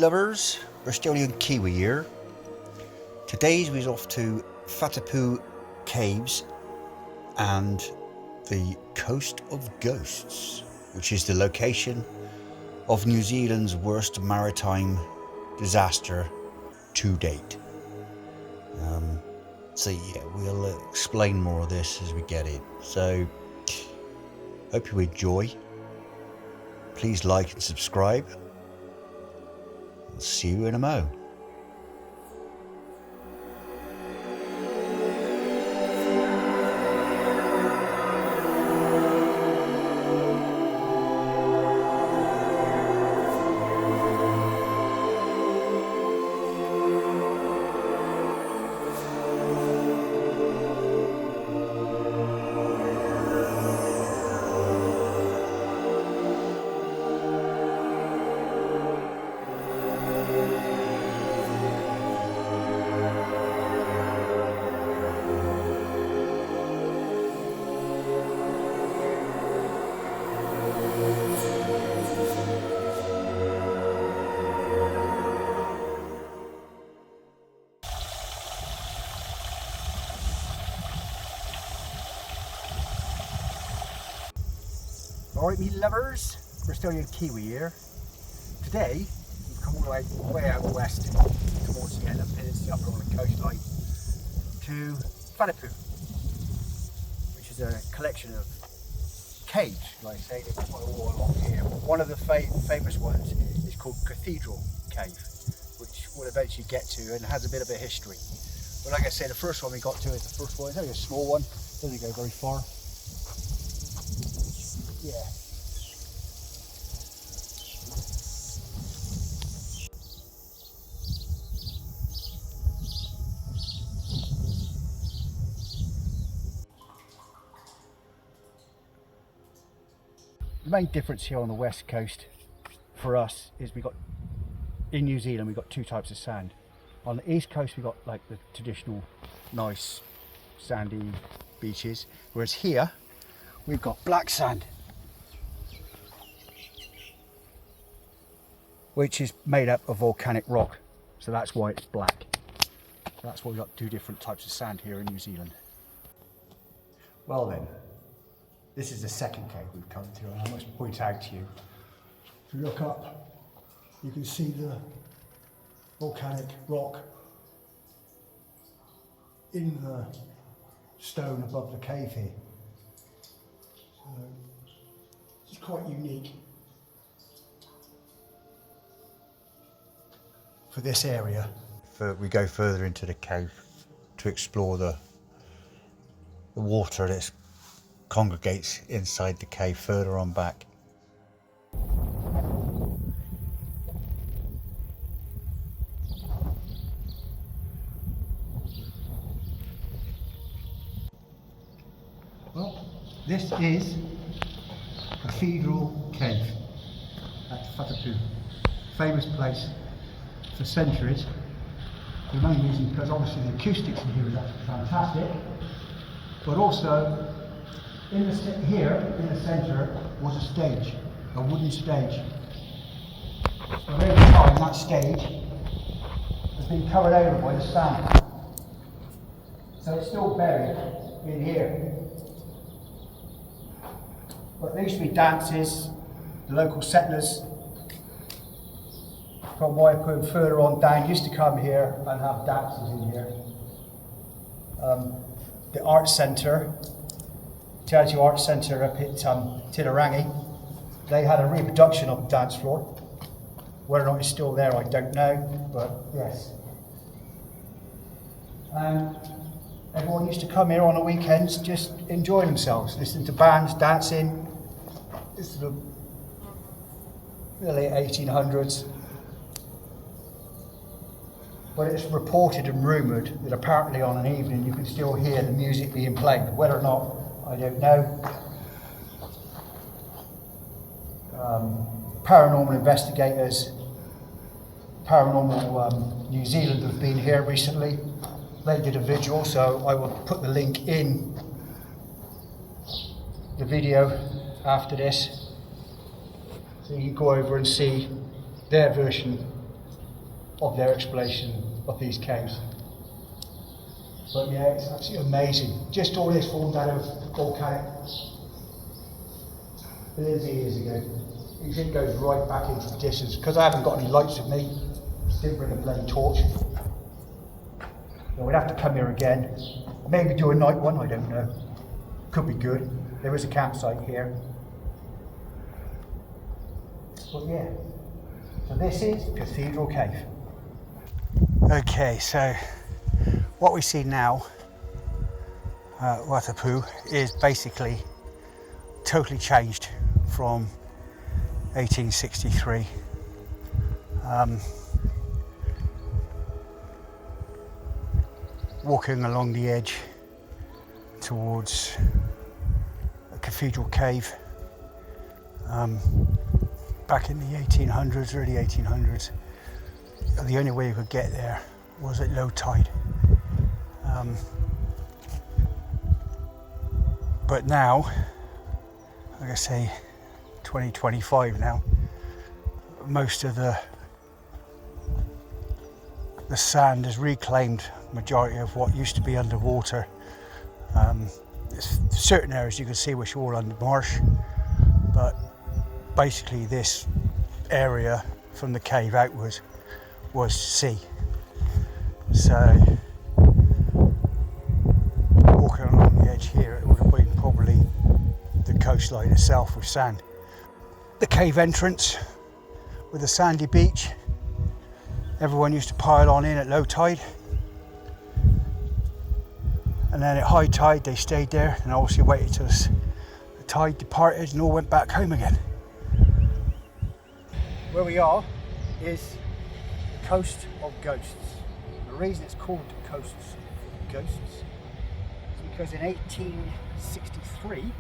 lovers, Bristolian Kiwi here. Today we're off to Whatipu Caves and the Coast of Ghosts, which is the location of New Zealand's worst maritime disaster to date. So yeah, we'll explain more of this as we get in. So, hope you enjoy. Please like and subscribe. I'll see you in a mo. Alright, me lovers, Bristolian Kiwi here. Today, we've come all the way out west towards the end of the peninsula up along the coastline to Whatipu, which is a collection of caves, like I say, they've got all along here. One of the famous ones is called Cathedral Cave, which we'll eventually get to and has a bit of a history. But like I say, the first one we got to is the first one. It's only a small one, doesn't go very far. Yeah. The main difference here on the west coast for us is in New Zealand we've got two types of sand. On the east coast we've got like the traditional nice sandy beaches, whereas here we've got black sand, which is made up of volcanic rock, so that's why it's black. That's why we've got two different types of sand here in New Zealand. Well then, this is the second cave we've come to, and I must point out to you, if you look up, you can see the volcanic rock in the stone above the cave here. So, it's quite unique for this area. We go further into the cave to explore the water that congregates inside the cave further on back. Well, this is Cathedral Cave at Whatipu, famous place for centuries. The main reason because obviously the acoustics in here is absolutely fantastic, but also here in the centre was a stage, a wooden stage. So over time that stage has been covered over by the sand, so it's still buried in here. But there used to be dances, the local settlers from Whatipu and further on down used to come here and have dances in here. The art centre, Charity Art Centre up at Tirangi, they had a reproduction of the dance floor. Whether or not it's still there, I don't know, but yes. And everyone used to come here on the weekends, just enjoy themselves, listening to bands, dancing. This is the late 1800s. But it's reported and rumoured that apparently on an evening you can still hear the music being played. Whether or not, I don't know. Paranormal investigators, Paranormal New Zealand have been here recently. They did a vigil, so I will put the link in the video after this, so you can go over and see their version of their exploration of these caves. But yeah, it's absolutely amazing. Just all this formed out of volcanic billions of years ago. You see it goes right back into the distance. Because I haven't got any lights with me, didn't bring a bloody torch. So we'd have to come here again. Maybe do a night one, I don't know. Could be good. There is a campsite here. But yeah, so this is Cathedral Cave. Okay, so what we see now at Whatipu is basically totally changed from 1863. Walking along the edge towards a Cathedral Cave. Back in the 1800s, early 1800s, the only way you could get there was at low tide. But now, like I say, 2025 now, most of the sand has reclaimed majority of what used to be underwater. There's certain areas you can see which are all under marsh, but basically this area from the cave outwards was sea. So walking along the edge here, it would have been probably the coastline itself with sand. The cave entrance with a sandy beach, everyone used to pile on in at low tide, and then at high tide they stayed there and obviously waited till the tide departed and all went back home again. Where we are is the Coast of Ghosts. The reason it's called the Coast of Ghosts is because in 1863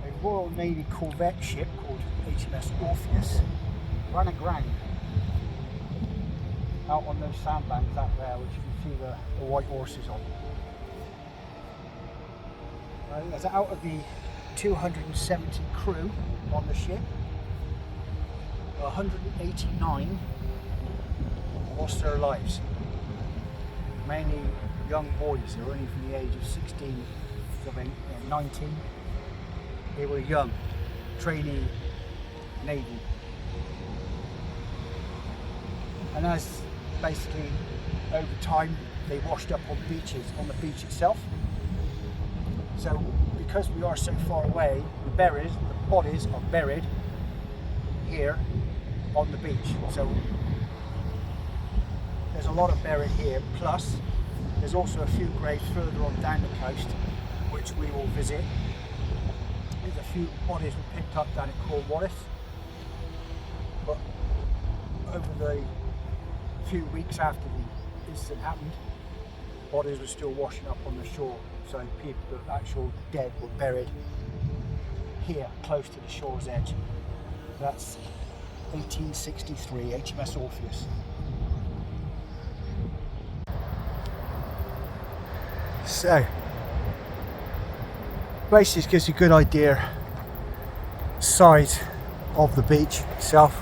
a Royal Navy corvette ship called HMS Orpheus ran aground out on those sandbanks out there, which you can see the white horses on. As out of the 270 crew on the ship, 189 lost their lives, mainly young boys who were only from the age of 16 to 19. They were young, trainee Navy. And as basically over time they washed up on beaches, on the beach itself. So because we are so far away, the bodies are buried here on the beach. So there's a lot of buried here, plus there's also a few graves further on down the coast which we will visit. There's a few bodies we picked up down at Cornwallis, but over the few weeks after the incident happened, bodies were still washing up on the shore, so people, the actual dead, were buried here close to the shore's edge. That's 1863 HMS Orpheus. So basically it gives you a good idea size of the beach itself,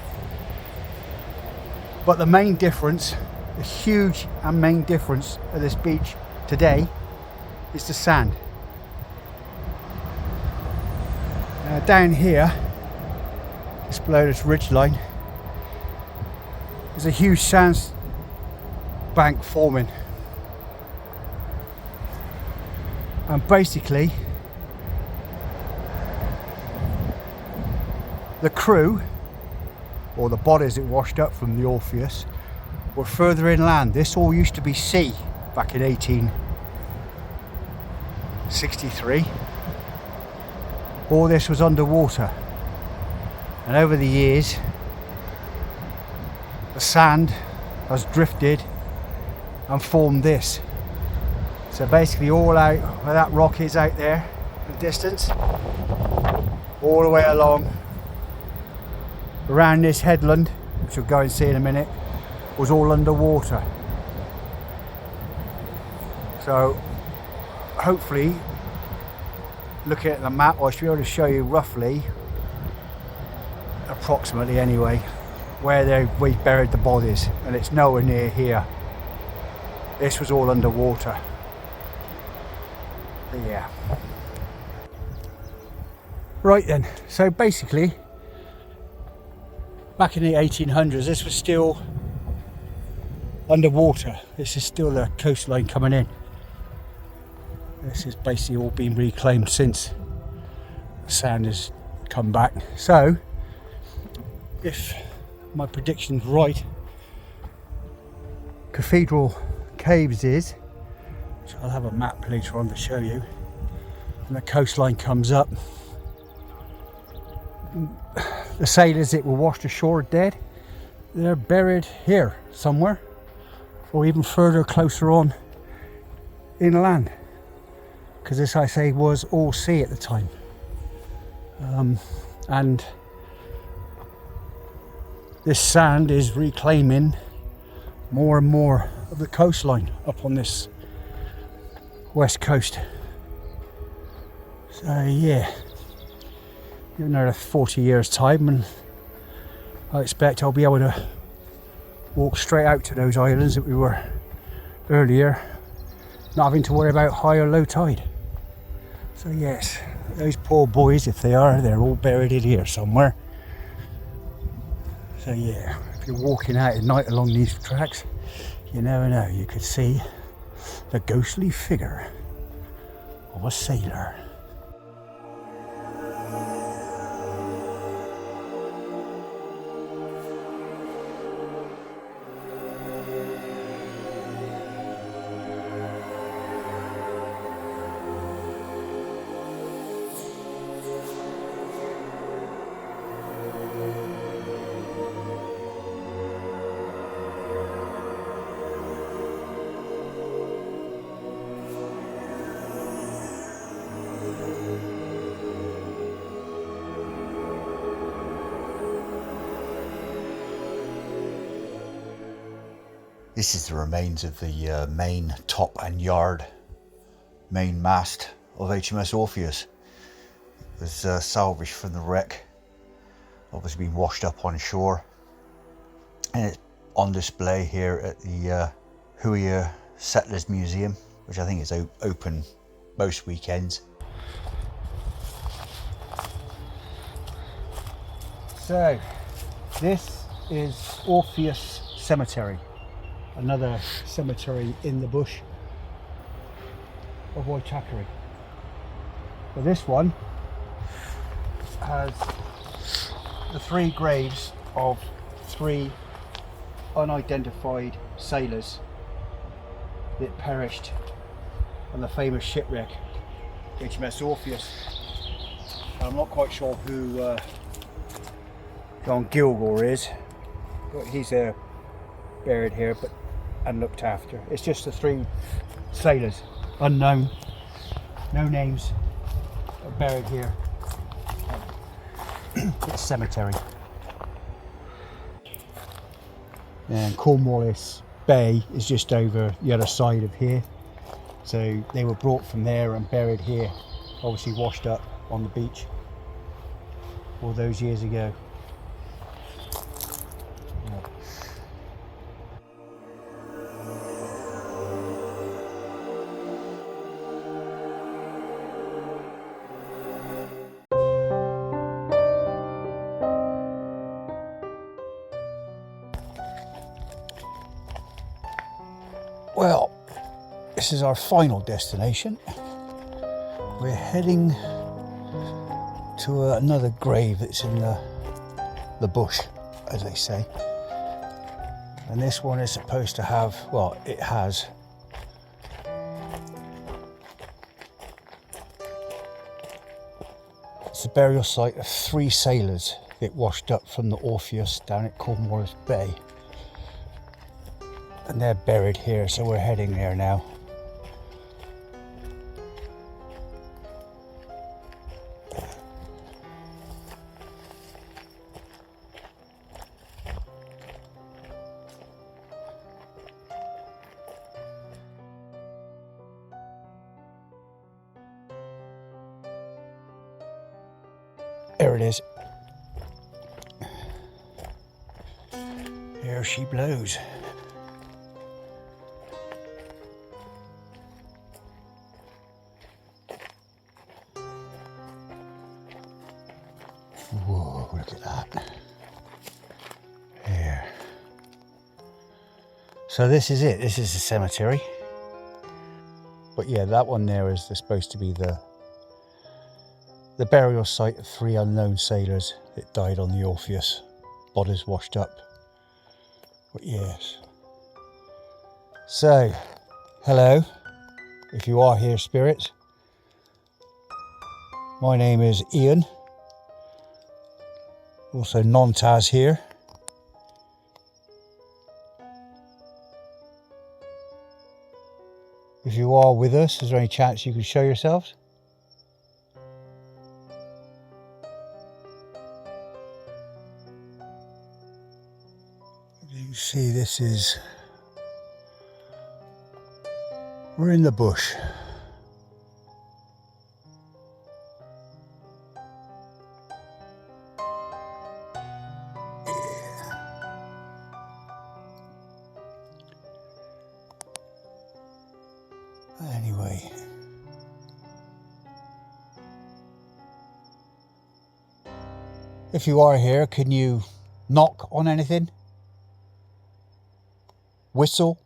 but the main difference, the huge and main difference of this beach today is the sand. Down here, just below this ridge line, there's a huge sand bank forming, and basically the crew, or the bodies that washed up from the Orpheus, were further inland. This all used to be sea back in 1863. All this was underwater, and over the years the sand has drifted and formed this. So basically all out where that rock is out there in the distance, all the way along around this headland, which we'll go and see in a minute, was all underwater. So hopefully, looking at the map, I should be able to show you roughly, approximately anyway, where we buried the bodies, and it's nowhere near here. This was all underwater. But yeah. Right then, so basically back in the 1800s this was still underwater. This is still the coastline coming in. This has basically all been reclaimed since the sand has come back. So if my prediction's right, Cathedral Caves is, which I'll have a map later on to show you, and the coastline comes up. The sailors that were washed ashore dead, they're buried here somewhere, or even further closer on inland, because this, I say, was all sea at the time. And this sand is reclaiming more and more of the coastline up on this west coast. So yeah, in another 40 years time, and I expect I'll be able to walk straight out to those islands that we were earlier, not having to worry about high or low tide. So yes, those poor boys, if they are, they're all buried in here somewhere. So yeah, if you're walking out at night along these tracks, you never know, you could see the ghostly figure of a sailor. This is the remains of the main top and yard, main mast of HMS Orpheus. It was salvaged from the wreck, obviously been washed up on shore, and it's on display here at the Whatipu Settlers Museum, which I think is open most weekends. So this is Orpheus Cemetery, another cemetery in the bush of Whatipu. But this one has the three graves of three unidentified sailors that perished on the famous shipwreck HMS Orpheus. I'm not quite sure who John Gilgore is, but he's buried here and looked after. It's just the three sailors, unknown, no names, are buried here. It's a cemetery. And Cornwallis Bay is just over the other side of here. So they were brought from there and buried here, obviously washed up on the beach all those years ago. Well, this is our final destination. We're heading to another grave that's in the bush, as they say. And this one is supposed to have, well, it has it's the burial site of three sailors that washed up from the Orpheus down at Cornwallis Bay. And they're buried here, so we're heading there now. There it is. There she blows. Whoa, look at that. Here. So this is it. This is the cemetery. But yeah, that one there is supposed to be the burial site of 3 unknown sailors that died on the Orpheus. Bodies washed up. But yes. So, hello, if you are here, spirits. My name is Ian. Also Non-Taz here. If you are with us, is there any chance you can show yourselves? You can see this is... we're in the bush. Anyway, if you are here, can you knock on anything? Whistle?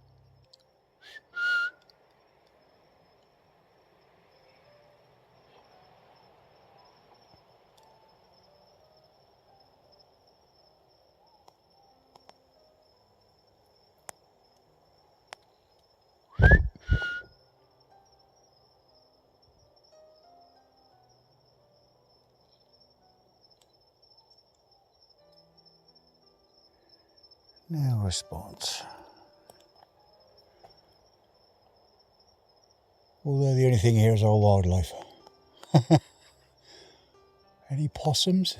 No response. Although the only thing here is our wildlife. Any possums?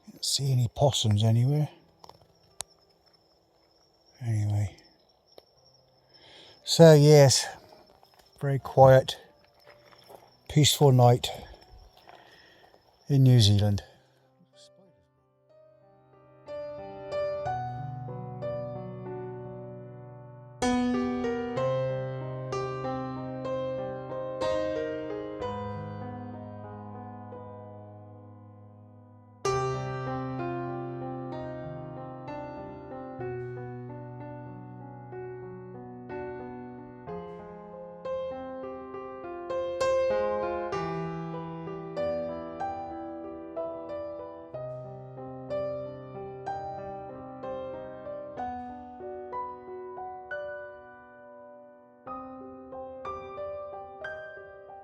Can't see any possums anywhere. Anyway. So yes, very quiet, peaceful night in New Zealand.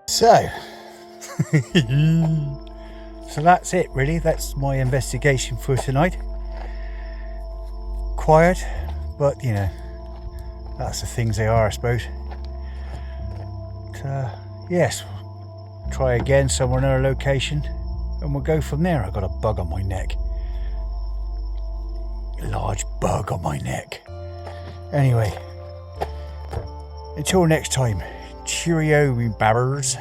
So, so that's it really, that's my investigation for tonight. Quiet, but you know, that's the things they are, I suppose. But, yes, try again somewhere, another location, and we'll go from there. I've got a bug on my neck. A large bug on my neck. Anyway, until next time, cheerio, me babbers.